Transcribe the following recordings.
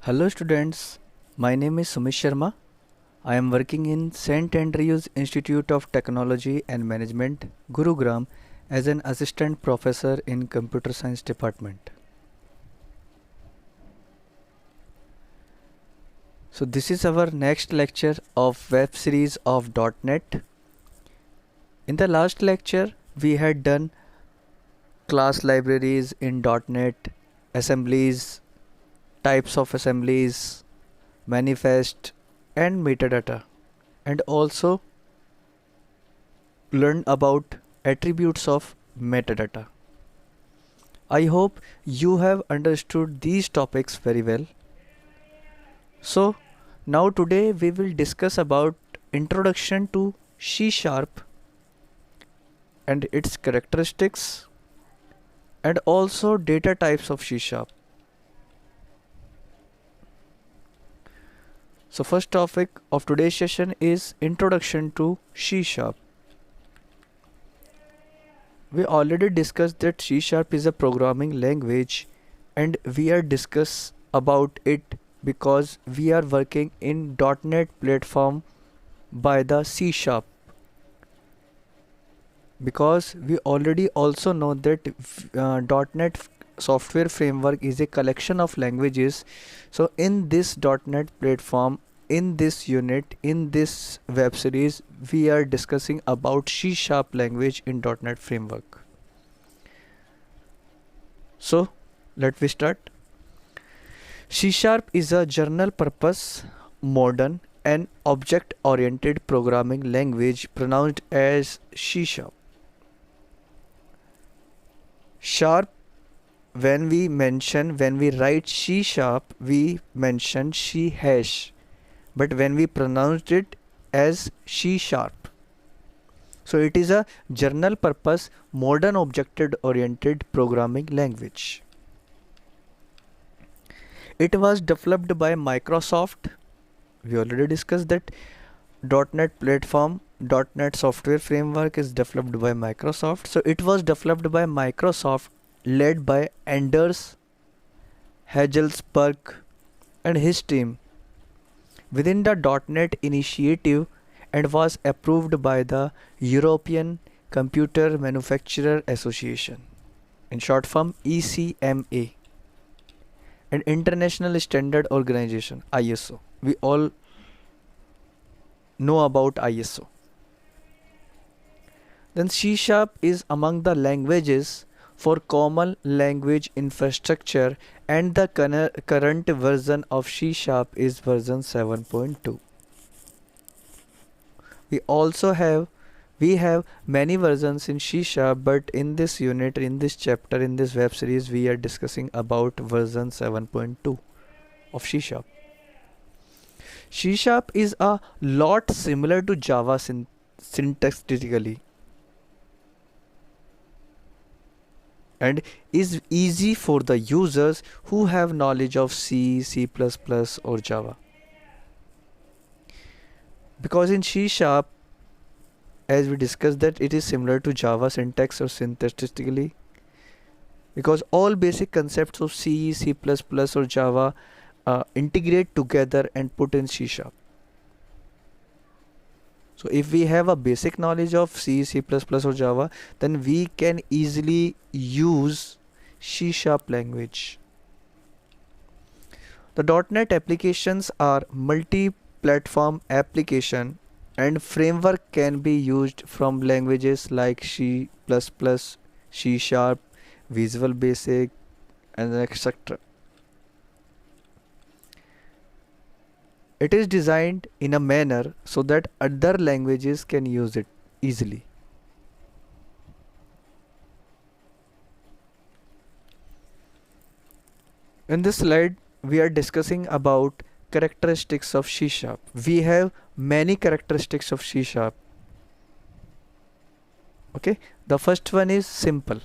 Hello students, my name is Sumit Sharma. I am working in St. Andrews Institute of Technology and Management, Gurugram, as an assistant professor in Computer Science department. So this is our next lecture of web series of .NET. In the last lecture, we had done class libraries in .NET, assemblies, types of assemblies, manifest and metadata, and also learn about attributes of metadata. I hope you have understood these topics very well. So now today we will discuss about introduction to C# and its characteristics and also data types of C#. So first topic of today's session is introduction to C#. We already discussed that C# is a programming language and we are discuss about it because we are working in .NET platform by the C#. Because we already also know that .NET software framework is a collection of languages. So in this .NET platform, in this unit, in this web series, we are discussing about C# language in .NET framework. So let me start. C# is a general purpose, modern and object oriented programming language pronounced as C#. Sharp, when we write C#, we mention C#, but when we pronounced it as C#. So it is a general purpose, modern object oriented programming language. It was developed by Microsoft. We already discussed that .NET platform, .NET software framework is developed by Microsoft. So it was developed by Microsoft, led by Anders Hagelsberg and his team within the .NET initiative and was approved by the European Computer Manufacturer Association, in short form ECMA, an international standard organization, ISO. We all know about ISO. Then C# is among the languages for common language infrastructure and the current version of C# is version 7.2. We have many versions in C#, but in this unit, in this chapter, in this web series, we are discussing about version 7.2 of C#. C# is a lot similar to Java syntactically and is easy for the users who have knowledge of C, C++ or Java. Because in C#, as we discussed, that it is similar to Java syntax or syntactically, because all basic concepts of C, C++ or Java integrate together and put in C#. So if we have a basic knowledge of C, C++ or Java, then we can easily use C# language. The .NET applications are multi-platform application and framework can be used from languages like C++, C#, Visual Basic and etc. It is designed in a manner so that other languages can use it easily. In this slide, we are discussing about characteristics of C#. We have many characteristics of C#. Okay, the first one is simple.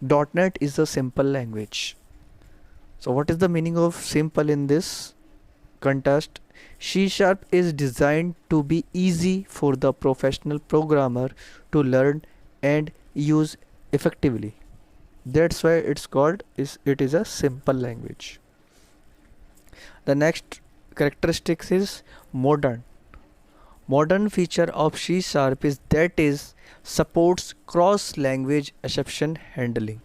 .NET is a simple language. So what is the meaning of simple in this context? C# is designed to be easy for the professional programmer to learn and use effectively. That's why it is a simple language. The next characteristics is modern. Modern feature of C Sharp is that is supports cross language exception handling.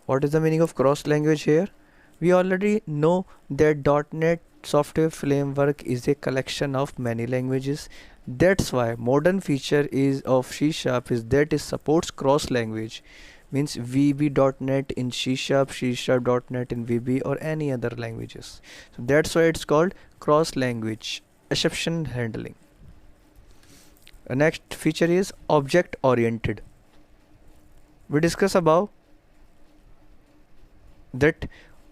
What is the meaning of cross language here? We already know that .NET software framework is a collection of many languages. That's why modern feature is of C Sharp is that it supports cross language, means VB.NET in C Sharp, C Sharp.NET in VB, or any other languages. So that's why it's called cross language exception handling. The next feature is object oriented. We discuss above that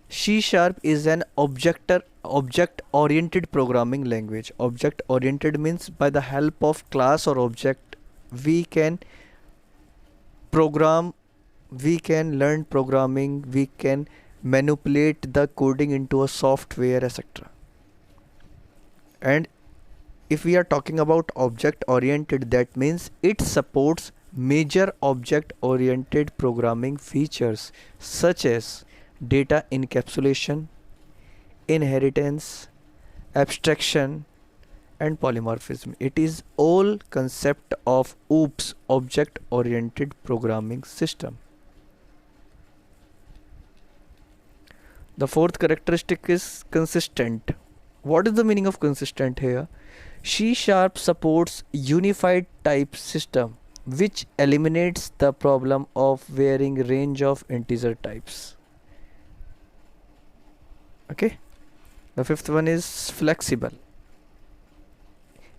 C Sharp is an object oriented programming language. Object oriented means by the help of class or object we can program, we can learn programming, we can manipulate the coding into a software, etc. And if we are talking about object oriented, that means it supports major object oriented programming features such as data encapsulation, inheritance, abstraction, and polymorphism. It is all concept of OOPS, object oriented programming system. The fourth characteristic is consistent. What is the meaning of consistent here? C Sharp supports unified type system which eliminates the problem of varying range of integer types. Okay. The fifth one is flexible.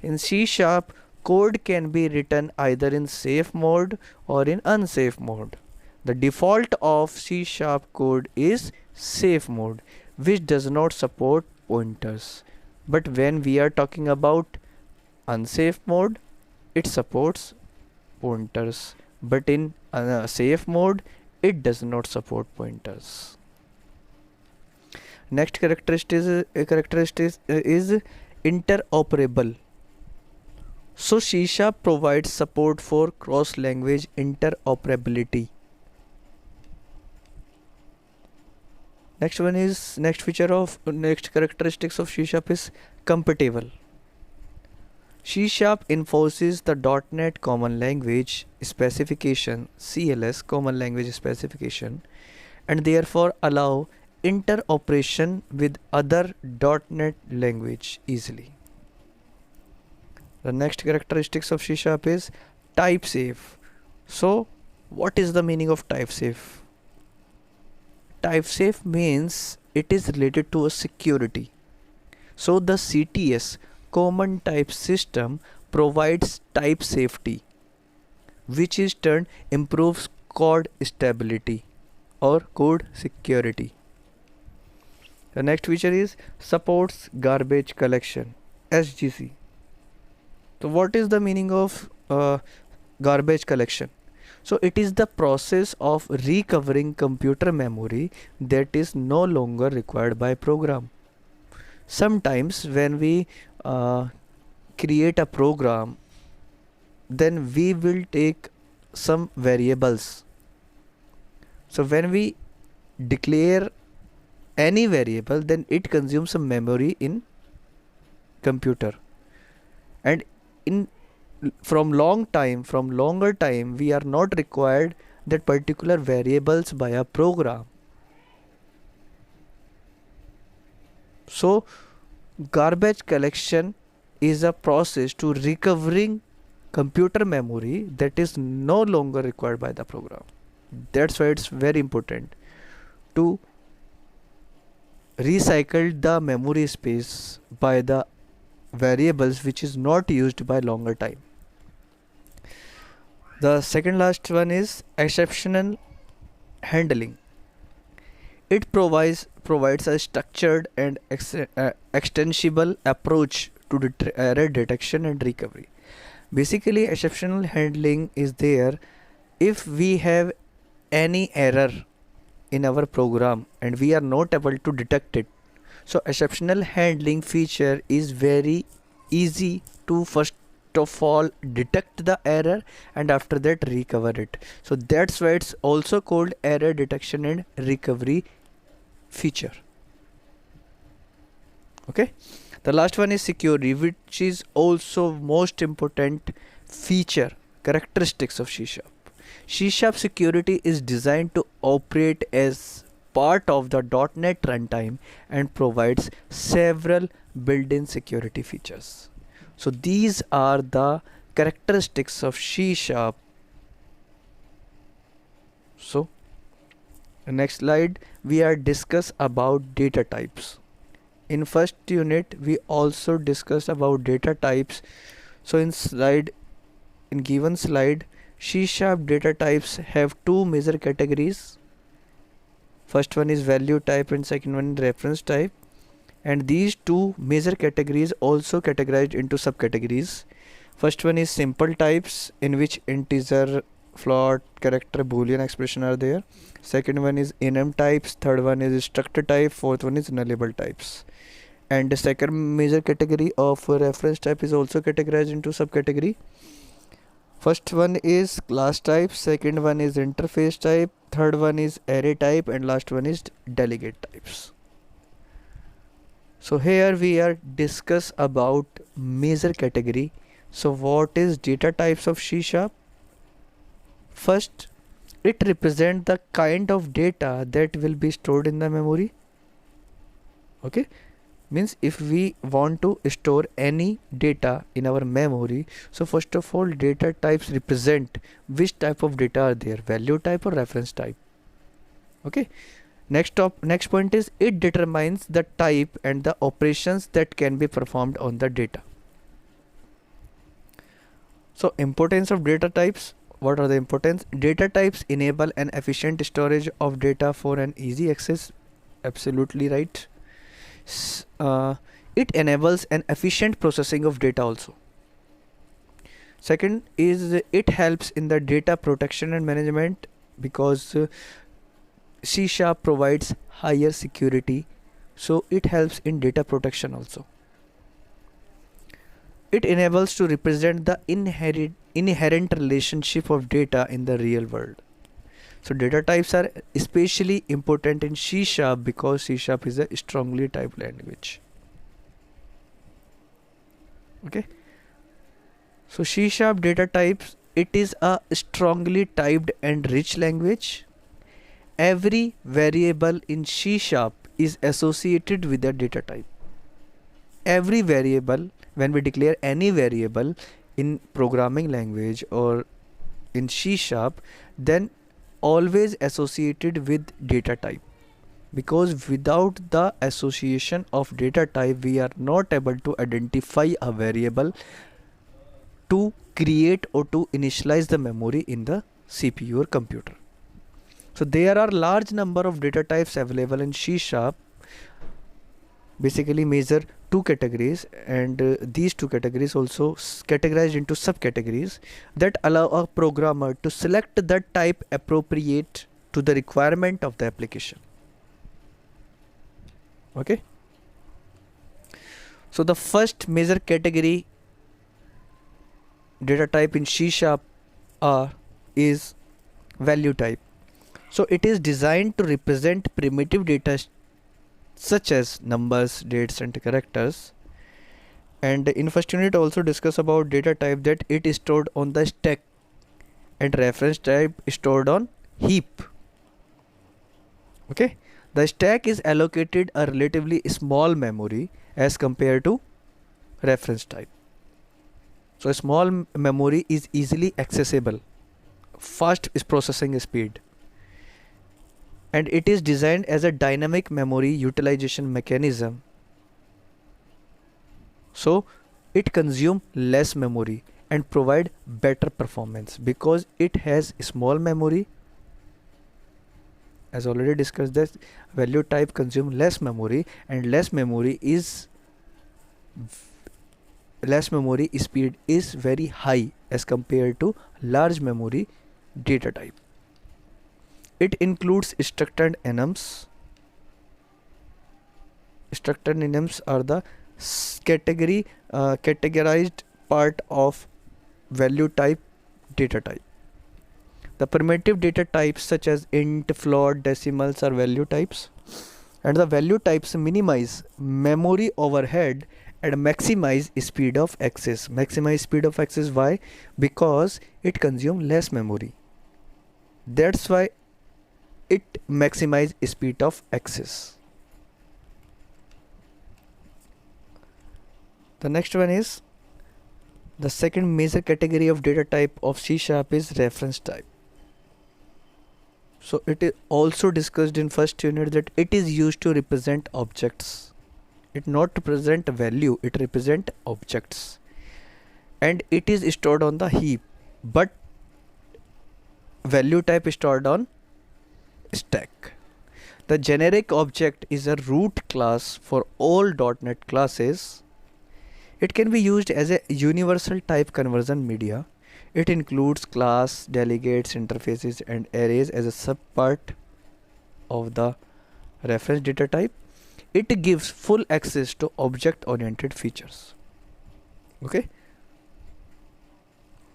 In C Sharp, code can be written either in safe mode or in unsafe mode. The default of C Sharp code is safe mode, which does not support pointers. But when we are talking about unsafe mode, it supports pointers. But in safe mode, it does not support pointers. Next characteristic is interoperable. So C Sharp provides support for cross-language interoperability. Next characteristics of C Sharp is compatible. C Sharp enforces the .NET Common Language Specification (CLS) Common Language Specification, and therefore allow interoperation with other .NET language easily. The next characteristics of C Sharp is type safe. So what is the meaning of type safe? Type safe means it is related to a security. So the CTS, Common Type System, provides type safety, which in turn improves code stability or code security. The next feature is supports garbage collection, SGC. So what is the meaning of garbage collection? So it is the process of recovering computer memory that is no longer required by program. Sometimes when we create a program, then we will take some variables. So when we declare any variable, then it consumes some memory in computer, and from longer time we are not required that particular variables by a program. So garbage collection is a process to recovering computer memory that is no longer required by the program. That's why it's very important to recycle the memory space by the variables which is not used by longer time. The second last one is exceptional handling. It provides a structured and extensible approach to error detection and recovery. Basically, exceptional handling is there if we have any error in our program and we are not able to detect it. So exceptional handling feature is very easy to first of all detect the error and after that recover it. So that's why it's also called error detection and recovery feature. Okay, the last one is security, which is also most important feature characteristics of C#. C# security is designed to operate as part of the .NET runtime and provides several built-in security features. So these are the characteristics of C#. So next slide we are discuss about data types. In first unit we also discussed about data types. So in given slide, C# data types have two major categories. First one is value type and second one is reference type, and these two major categories also categorized into subcategories. First one is simple types, in which integer, float, character, boolean expression are there. Second one is enum types, third one is structure type, fourth one is nullable types. And the second major category of reference type is also categorized into subcategory. First one is class type, second one is interface type, third one is array type, and last one is delegate types. So here we are discuss about major category. So what is data types of C#? First, it represents the kind of data that will be stored in the memory. Okay, means if we want to store any data in our memory, so first of all data types represent which type of data are there, value type or reference type. Okay, next point is it determines the type and the operations that can be performed on the data. So importance of data types. What are the importance? Data types enable an efficient storage of data for an easy access. Absolutely right. It enables an efficient processing of data also. Second is it helps in the data protection and management, because C# provides higher security, so it helps in data protection also. It enables to represent the inherent relationship of data in the real world. So data types are especially important in C# because C# is a strongly typed language. Okay, so C# data types, it is a strongly typed and rich language. Every variable in C# is associated with a data type. Every variable, when we declare any variable in programming language or in C#, then always associated with data type, because without the association of data type we are not able to identify a variable to create or to initialize the memory in the CPU or computer. So there are large number of data types available in C#. Basically measure two categories, and these two categories also categorized into subcategories that allow a programmer to select the type appropriate to the requirement of the application. Okay, so the first major category data type in C# is value type. So it is designed to represent primitive data such as numbers, dates and characters. And in first unit also discuss about data type that it is stored on the stack, and reference type is stored on heap. Okay, the stack is allocated a relatively small memory as compared to reference type. So a small memory is easily accessible, fast processing speed, and it is designed as a dynamic memory utilization mechanism. So it consumes less memory and provide better performance because it has small memory. As already discussed, that value type consume less memory, and less memory speed is very high as compared to large memory data type. It includes structure and enums. Structure and enums are the categorized part of value type data type. The primitive data types such as int, float, decimals are value types, And the value types minimize memory overhead and maximize speed of access. Maximize speed of access, why? Because it consumes less memory. That's why it maximize speed of access. The next one is, the second major category of data type of C# is reference type. So it is also discussed in first unit that it is used to represent objects. It not represent value, it represent objects. And it is stored on the heap, but value type is stored on stack. The generic object is a root class for all .NET classes. It can be used as a universal type conversion media. It includes class, delegates, interfaces, and arrays as a subpart of the reference data type. It gives full access to object-oriented features. Okay.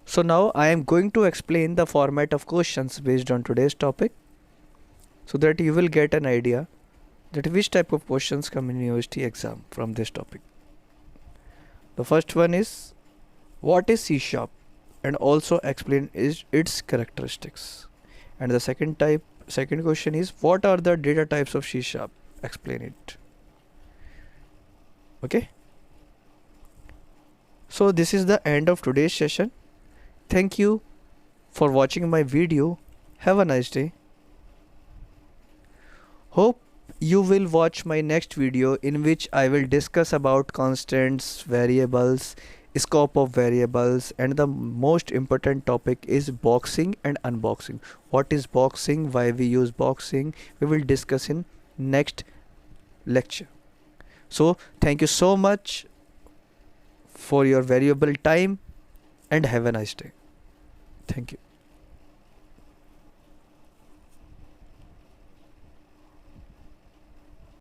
So now I am going to explain the format of questions based on today's topic, so that you will get an idea that which type of questions come in university exam from this topic. The first one is, what is C#, and also explain its characteristics. And the second question is, what are the data types of C#? Explain it. Okay. So this is the end of today's session. Thank you for watching my video. Have a nice day. Hope you will watch my next video, in which I will discuss about constants, variables, scope of variables, and the most important topic is boxing and unboxing. What is boxing? Why we use boxing? We will discuss in next lecture. So thank you so much for your valuable time, and have a nice day. Thank you.